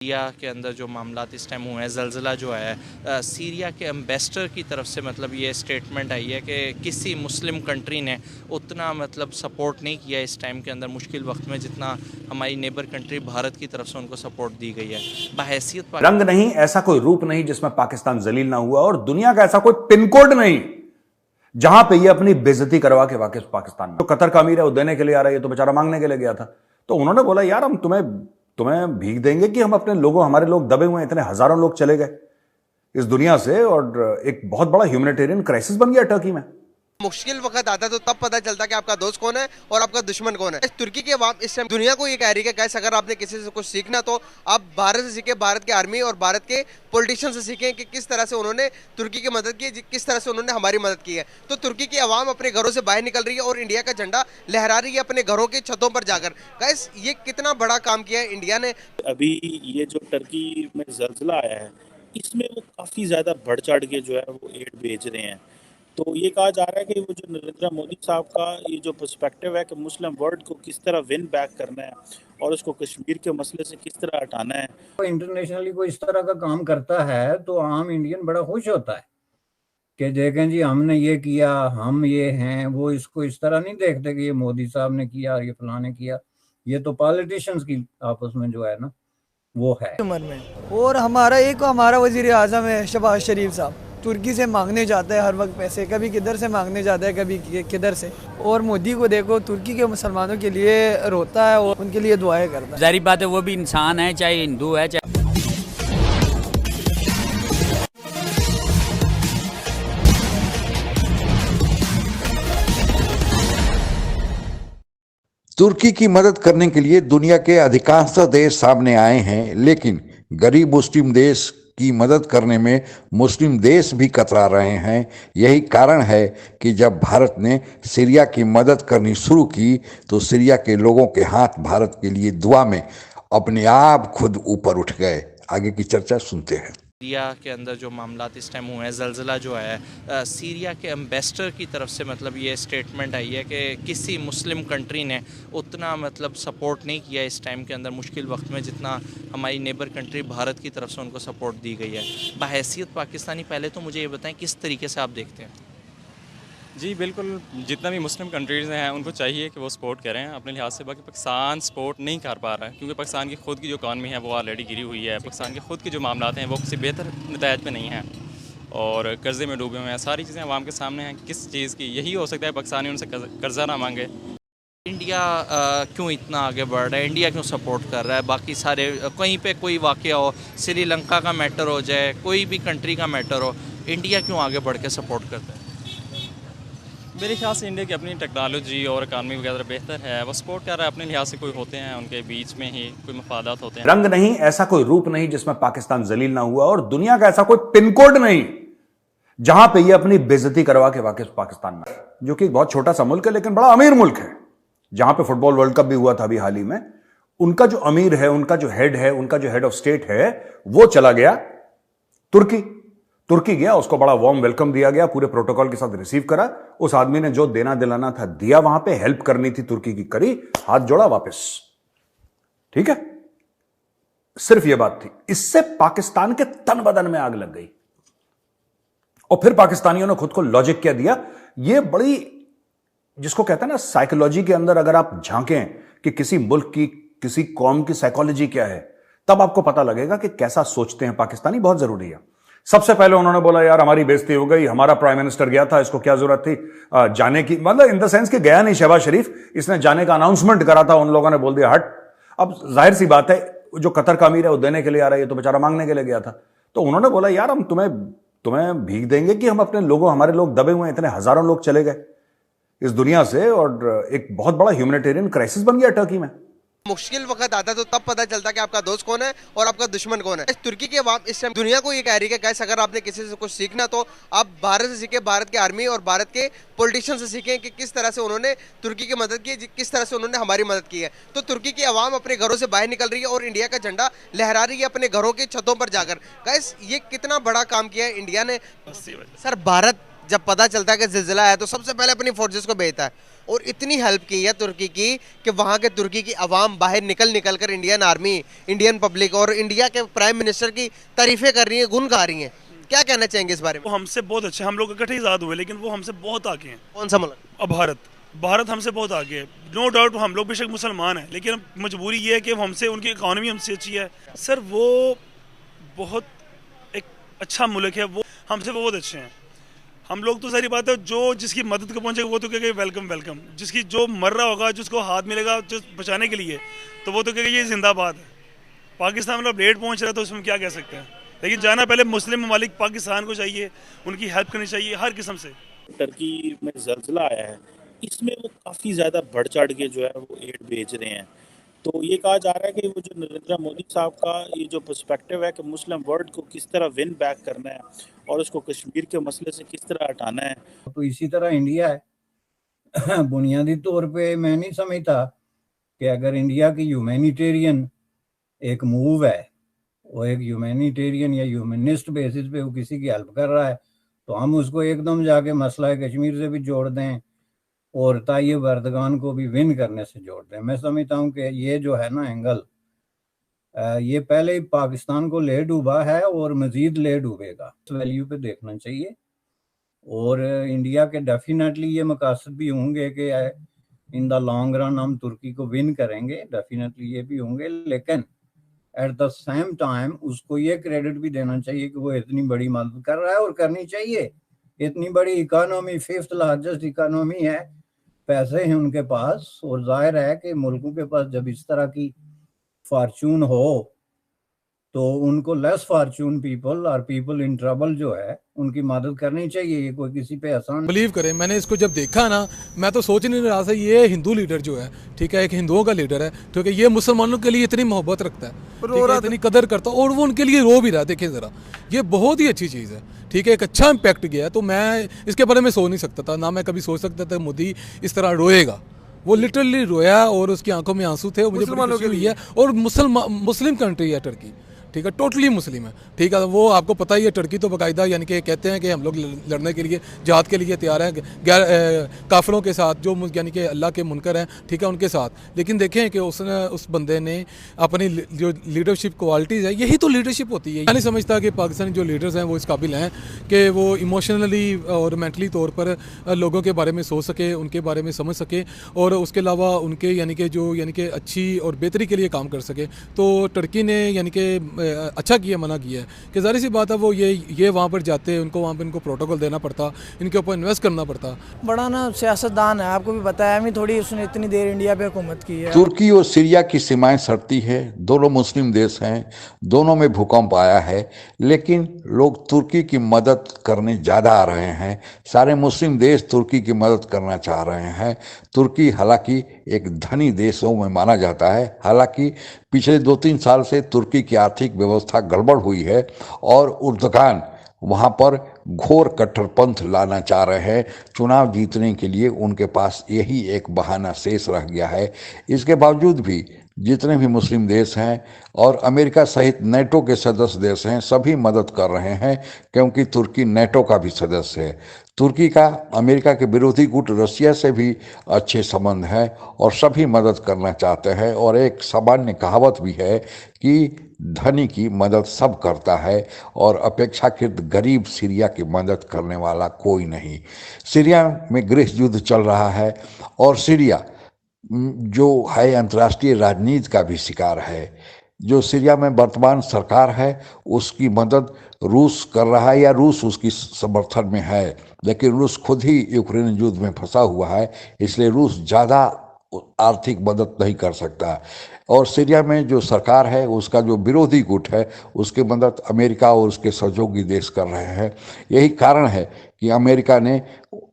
Syria के अंदर जो मामलात इस टाइम हुए हैं, ज़लज़ला जो है सीरिया के एम्बेसडर की तरफ से मतलब ये स्टेटमेंट आई है कि किसी मुस्लिम कंट्री ने उतना मतलब सपोर्ट नहीं किया इस टाइम के अंदर मुश्किल वक्त में जितना हमारी नेबर कंट्री भारत की तरफ से उनको सपोर्ट दी गई है। बहैसियत रंग नहीं, ऐसा कोई रूप नहीं जिसमें पाकिस्तान जलील ना हुआ, और दुनिया का ऐसा कोई पिन कोड नहीं जहां पे ये अपनी बेइज्जती करवा के वाकई पाकिस्तान में तो कतर का अमीर है वो देने के लिए आ रहा है, ये तो बेचारा मांगने के लिए गया था। तो उन्होंने बोला यार हम तुम्हें तुम्हें भीख देंगे कि हम अपने लोगों, हमारे लोग दबे हुए हैं, इतने हजारों लोग चले गए इस दुनिया से, और एक बहुत बड़ा ह्यूमैनिटेरियन क्राइसिस बन गया टर्की में। मुश्किल वक्त आता तो तब पता चलता कि आपका दोस्त कौन है और आपका दुश्मन कौन है। तुर्की के अवाम इस टाइम दुनिया को ये कह रही है कि अगर आपने किसी से कुछ सीखना तो आप भारत से सीखे, भारत के आर्मी और भारत के पॉलिटिशियन से सीखें कि किस तरह से उन्होंने तुर्की की मदद की, किस तरह से उन्होंने हमारी मदद की है। तो तुर्की की अवाम अपने घरों से बाहर निकल रही है और इंडिया का झंडा लहरा रही है अपने घरों के छतों पर जाकर। गाइस, ये कितना बड़ा काम किया है इंडिया ने। अभी ये जो टर्की में ज़लज़ला आया है इसमें वो काफ़ी ज़्यादा बढ़ चढ़ के जो है वो एड भेज रहे हैं। तो ये कहा जा रहा है कि वो जो नरेंद्र मोदी साहब का ये जो पर्सपेक्टिव है कि मुस्लिम वर्ल्ड को किस तरह विन बैक करना है और उसको कश्मीर के मसले से किस तरह हटाना है। इंटरनेशनली कोई इस तरह का काम करता है तो आम इंडियन बड़ा खुश होता है कि देखें जी हमने ये किया, हम ये हैं। वो इसको इस तरह नहीं देखते कि ये मोदी साहब ने किया, ये फलाने किया। ये तो पॉलिटिशियंस की आपस में जो है ना वो है उम्र में। और हमारा वजीर आजम है शहबाज शरीफ साहब, तुर्की से मांगने जाता है हर वक्त पैसे, कभी किधर से मांगने जाता है कभी किधर से। और मोदी को देखो, तुर्की के मुसलमानों के लिए रोता है और उनके लिए दुआएं करता है। जाहिर बात है वो भी इंसान है, चाहे हिंदू है चाहे। तुर्की की मदद करने के लिए दुनिया के अधिकांश देश सामने आए हैं, लेकिन गरीब मुस्लिम देश की मदद करने में मुस्लिम देश भी कतरा रहे हैं। यही कारण है कि जब भारत ने सीरिया की मदद करनी शुरू की तो सीरिया के लोगों के हाथ भारत के लिए दुआ में अपने आप खुद ऊपर उठ गए। आगे की चर्चा सुनते हैं। सीरिया के अंदर जो मामलात इस टाइम हुए हैं, ज़लज़ला जो है सीरिया के एम्बेसडर की तरफ से मतलब ये स्टेटमेंट आई है कि किसी मुस्लिम कंट्री ने उतना मतलब सपोर्ट नहीं किया इस टाइम के अंदर मुश्किल वक्त में जितना हमारी नेबर कंट्री भारत की तरफ से उनको सपोर्ट दी गई है। बहैसियत पाकिस्तानी, पहले तो मुझे ये बताएं किस तरीके से आप देखते हैं। जी बिल्कुल, जितना भी मुस्लिम कंट्रीज़ हैं उनको चाहिए कि वो सपोर्ट करें अपने लिहाज से। बाकी पाकिस्तान सपोर्ट नहीं कर पा रहा है क्योंकि पाकिस्तान की खुद की जो इकॉनमी है वो ऑलरेडी गिरी हुई है। पाकिस्तान के खुद के जो मामलात हैं वो किसी बेहतर नतायज में नहीं हैं और कर्ज़े में डूबे हुए हैं। सारी चीज़ें आवाम के सामने हैं। किस चीज़ की यही हो सकता है पाकिस्तानी उनसे कर्ज़ा ना मांगे। इंडिया क्यों इतना आगे बढ़ रहा है, इंडिया क्यों सपोर्ट कर रहा है? बाकी सारे कहीं पे कोई वाक़या हो, श्रीलंका का मैटर हो जाए, कोई भी कंट्री का मैटर हो, इंडिया क्यों आगे बढ़ के सपोर्ट करता है? मेरे ख्याल से इंडिया की अपनी टेक्नोलॉजी और इकानमी वगैरह बेहतर है, वो सपोर्ट कर रहा है अपने लिहाज से। कोई होते हैं उनके बीच में ही कोई मफादात होते हैं। रंग नहीं, ऐसा कोई रूप नहीं जिसमें पाकिस्तान जलील ना हुआ, और दुनिया का ऐसा कोई पिन कोड नहीं जहां पे ये अपनी बेइज्जती करवा के वाकई पाकिस्तान में, जो कि एक बहुत छोटा सा मुल्क है लेकिन बड़ा अमीर मुल्क है, जहां पे फुटबॉल वर्ल्ड कप भी हुआ था अभी हाल ही में। उनका जो अमीर है, उनका जो हेड है, उनका जो हेड ऑफ स्टेट है, वो चला गया तुर्की गया, उसको बड़ा वार्म वेलकम दिया गया, पूरे प्रोटोकॉल के साथ रिसीव करा। उस आदमी ने जो देना दिलाना था दिया, वहां पे हेल्प करनी थी तुर्की की करी, हाथ जोड़ा वापस। ठीक है, सिर्फ यह बात थी। इससे पाकिस्तान के तन बदन में आग लग गई और फिर पाकिस्तानियों ने खुद को लॉजिक क्या दिया। यह बड़ी, जिसको कहते हैं ना साइकोलॉजी के अंदर अगर आप झांकें कि किसी मुल्क की, किसी कौम की साइकोलॉजी क्या है, तब आपको पता लगेगा कि कैसा सोचते हैं पाकिस्तानी। बहुत जरूरी है। सबसे पहले उन्होंने बोला यार हमारी बेइज्जती हो गई, हमारा प्राइम मिनिस्टर गया था, इसको क्या जरूरत थी जाने की। मतलब इन द सेंस कि गया नहीं शहबाज शरीफ, इसने जाने का अनाउंसमेंट करा था, उन लोगों ने बोल दिया हट। अब जाहिर सी बात है, जो कतर का अमीर है वो देने के लिए आ रहा है, ये तो बेचारा मांगने के लिए गया था। तो उन्होंने बोला यार हम तुम्हें भीख देंगे कि हम अपने लोगों, हमारे लोग दबे हुए हैं, इतने हजारों लोग चले गए इस दुनिया से, और एक बहुत बड़ा ह्यूमैनिटेरियन क्राइसिस बन गया टर्की में। मुश्किल वक्त आता तो तब पता चलता कि आपका दोस्त कौन है और आपका दुश्मन कौन है। तुर्की के अवाम इस टाइम दुनिया को ये कह रही है कि अगर आपने किसी से कुछ सीखना तो आप भारत से सीखे, भारत के आर्मी और भारत के पॉलिटिशियन से सीखें कि किस तरह से उन्होंने तुर्की की मदद की, किस तरह से उन्होंने हमारी मदद की है। तो तुर्की की अवाम अपने घरों से बाहर निकल रही है और इंडिया का झंडा लहरा रही है अपने घरों के छतों पर जाकर। गाइस, ये कितना बड़ा काम किया है इंडिया ने। सर, भारत जब पता चलता है कि जिलजिला है तो सबसे पहले अपनी फोर्सेस को भेजता है, और इतनी हेल्प की है तुर्की की कि वहाँ के तुर्की की आवाम बाहर निकल कर इंडियन आर्मी, इंडियन पब्लिक और इंडिया के प्राइम मिनिस्टर की तारीफें कर रही है, गुण गा रही हैं। क्या कहना चाहेंगे इस बारे में? वो हमसे बहुत अच्छे, हम लोग इकट्ठे आज़ाद हुए, लेकिन वो हमसे बहुत आगे हैं। कौन सा मुल्क? अब भारत हमसे बहुत आगे है। नो डाउट हम लोग बेशक मुसलमान हैं, लेकिन मजबूरी ये है कि हमसे, उनकी इकॉनमी हमसे अच्छी है। सर वो बहुत एक अच्छा मुल्क है, वो हमसे बहुत अच्छे हैं। हम लोग तो सारी बात है, जो जिसकी मदद को पहुंचेगा वो तो कहेगा वेलकम वेलकम, जिसकी जो मर रहा होगा, जिसको हाथ मिलेगा जो बचाने के लिए, तो वो तो कहेगा ये जिंदाबाद है। पाकिस्तान मतलब लेट पहुंच रहा है तो उसमें क्या कह सकते हैं, लेकिन जाना पहले मुस्लिम ममालिक पाकिस्तान को चाहिए, उनकी हेल्प करनी चाहिए हर किस्म से। टर्की में ज़ल्ज़ला आया है, इसमें वो काफ़ी ज़्यादा बढ़ चढ़ के जो है वो एड भेज रहे हैं। तो ये कहा जा रहा है कि वो जो नरेंद्र मोदी साहब का ये जो पर्सपेक्टिव है कि मुस्लिम वर्ल्ड को किस तरह विन बैक करना है और उसको कश्मीर के मसले से किस तरह हटाना है। तो इसी तरह इंडिया है। बुनियादी तौर पे मैं नहीं समझता कि अगर इंडिया की ह्यूमैनिटेरियन एक मूव है, वो एक ह्यूमैनिटेरियन या ह्यूमनिस्ट बेसिस पे वो किसी की हेल्प कर रहा है, तो हम उसको एकदम जाके मसला कश्मीर से भी जोड़ दें और ताइब एर्दोगान को भी विन करने से जोड़ दें। मैं समझता हूँ कि ये जो है ना एंगल, ये पहले ही पाकिस्तान को ले डूबा है और मजीद ले डूबेगा। इस वैल्यू पे देखना चाहिए, और इंडिया के डेफिनेटली ये मकासद भी होंगे कि इन द लॉन्ग रन हम तुर्की को विन करेंगे, डेफिनेटली ये भी होंगे, लेकिन एट द सेम टाइम उसको ये क्रेडिट भी देना चाहिए कि वो इतनी बड़ी मदद कर रहा है, और करनी चाहिए। इतनी बड़ी इकोनॉमी, 5th लार्जेस्ट इकोनॉमी है, पैसे हैं उनके पास, और जाहिर है कि मुल्कों के पास जब इस तरह की फॉर्चून हो तो उनको लेस फॉर्चून पीपल और पीपल इन ट्रबल जो है उनकी मदद करनी चाहिए। ये कोई किसी पे आसान बिलीव करें, मैंने इसको जब देखा ना, मैं तो सोच नहीं रहा था ये हिंदू लीडर जो है, ठीक है, एक हिंदुओं का लीडर है, ठीक है, ये मुसलमानों के लिए इतनी मोहब्बत रखता है, ठीक है, इतनी कदर करता है, और वो उनके लिए रो भी रहा है। देखिए ज़रा, ये बहुत ही अच्छी चीज़ है, ठीक है, एक अच्छा इम्पैक्ट गया है। तो मैं इसके बारे में सोच नहीं सकता था, ना मैं कभी सोच सकता था मोदी इस तरह रोएगा। वो लिटरली रोया और उसकी आंखों में आंसू थे, मुझे बड़ी खुशी हुई है। और मुस्लिम कंट्री है टर्की, ठीक है, टोटली मुस्लिम है, ठीक है। वो आपको पता ही है, टर्की तो बाकायदा यानी कि कहते हैं कि हम लोग लड़ने के लिए, जिहाद के लिए तैयार हैं काफिरों के साथ, जो यानी कि अल्लाह के मुनकर हैं, ठीक है, उनके साथ। लेकिन देखें कि उस बंदे ने अपनी जो लीडरशिप क्वालिटीज़ है, यही तो लीडरशिप होती है। मैं नहीं समझता कि पाकिस्तानी जो लीडर्स हैं वो इस काबिल हैं कि वो इमोशनली और मेंटली तौर पर लोगों के बारे में सोच सके, उनके बारे में समझ सके, और उसके अलावा उनके यानी कि अच्छी और बेहतरी के लिए काम कर सके। तो टर्की ने यानी कि अच्छा किया, मना किया है कि ज़ाहिर सी बात है वो ये वहाँ पर जाते, उनको वहाँ पर इनको प्रोटोकॉल देना पड़ता, इनके ऊपर इन्वेस्ट करना पड़ता। बड़ा ना सियासतदान है, आपको भी बताया हमें, थोड़ी उसने इतनी देर इंडिया पे हुकूमत की है। तुर्की और सीरिया की सीमाएं सटती है, दोनों मुस्लिम देश हैं, दोनों में भूकंप आया है, लेकिन लोग तुर्की की मदद करने ज़्यादा आ रहे हैं। सारे मुस्लिम देश तुर्की की मदद करना चाह रहे हैं। तुर्की हालांकि एक धनी देशों में माना जाता है, हालांकि पिछले 2-3 साल से तुर्की की आर्थिक व्यवस्था गड़बड़ हुई है और उर्दगान वहाँ पर घोर कट्टरपंथ लाना चाह रहे हैं। चुनाव जीतने के लिए उनके पास यही एक बहाना शेष रह गया है। इसके बावजूद भी जितने भी मुस्लिम देश हैं और अमेरिका सहित नेटो के सदस्य देश हैं, सभी मदद कर रहे हैं, क्योंकि तुर्की नेटो का भी सदस्य है। तुर्की का अमेरिका के विरोधी गुट रसिया से भी अच्छे संबंध हैं और सभी मदद करना चाहते हैं। और एक सामान्य कहावत भी है कि धनी की मदद सब करता है और अपेक्षाकृत गरीब सीरिया की मदद करने वाला कोई नहीं। सीरिया में गृह युद्ध चल रहा है और सीरिया जो है अंतर्राष्ट्रीय राजनीति का भी शिकार है। जो सीरिया में वर्तमान सरकार है उसकी मदद रूस कर रहा है या रूस उसकी समर्थन में है, लेकिन रूस खुद ही यूक्रेन युद्ध में फंसा हुआ है, इसलिए रूस ज़्यादा आर्थिक मदद नहीं कर सकता। और सीरिया में जो सरकार है उसका जो विरोधी गुट है उसकी मदद अमेरिका और उसके सहयोगी देश कर रहे हैं। यही कारण है कि अमेरिका ने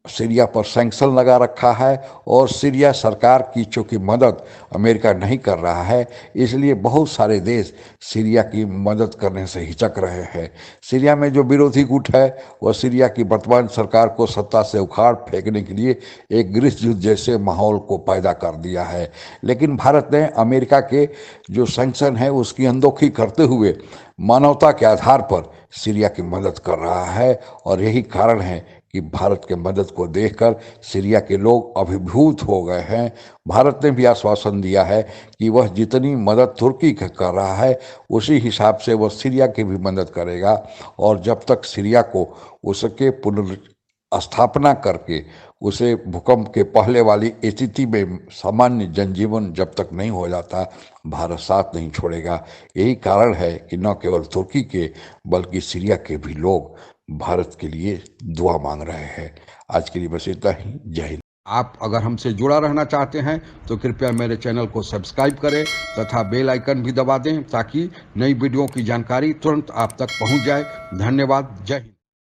सीरिया पर सैंक्शन लगा रखा है और सीरिया सरकार की चूँकि मदद अमेरिका नहीं कर रहा है, इसलिए बहुत सारे देश सीरिया की मदद करने से हिचक रहे हैं। सीरिया में जो विरोधी गुट है वह सीरिया की वर्तमान सरकार को सत्ता से उखाड़ फेंकने के लिए एक गृह युद्ध जैसे माहौल को पैदा कर दिया है। लेकिन भारत ने अमेरिका के जो सैंक्शन है उसकी अनदेखी करते हुए मानवता के आधार पर सीरिया की मदद कर रहा है और यही कारण है कि भारत के मदद को देखकर सीरिया के लोग अभिभूत हो गए हैं। भारत ने भी आश्वासन दिया है कि वह जितनी मदद तुर्की कर रहा है उसी हिसाब से वह सीरिया की भी मदद करेगा, और जब तक सीरिया को उसके पुनर्स्थापना करके उसे भूकंप के पहले वाली स्थिति में सामान्य जनजीवन जब तक नहीं हो जाता, भारत साथ नहीं छोड़ेगा। यही कारण है कि न केवल तुर्की के बल्कि सीरिया के भी लोग भारत के लिए दुआ मांग रहे हैं। आज के लिए बस इतना ही। जय हिंद। आप अगर हमसे जुड़ा रहना चाहते हैं तो कृपया मेरे चैनल को सब्सक्राइब करें तथा बेल आइकन भी दबा दें ताकि नई वीडियो की जानकारी तुरंत आप तक पहुंच जाए। धन्यवाद। जय हिंद।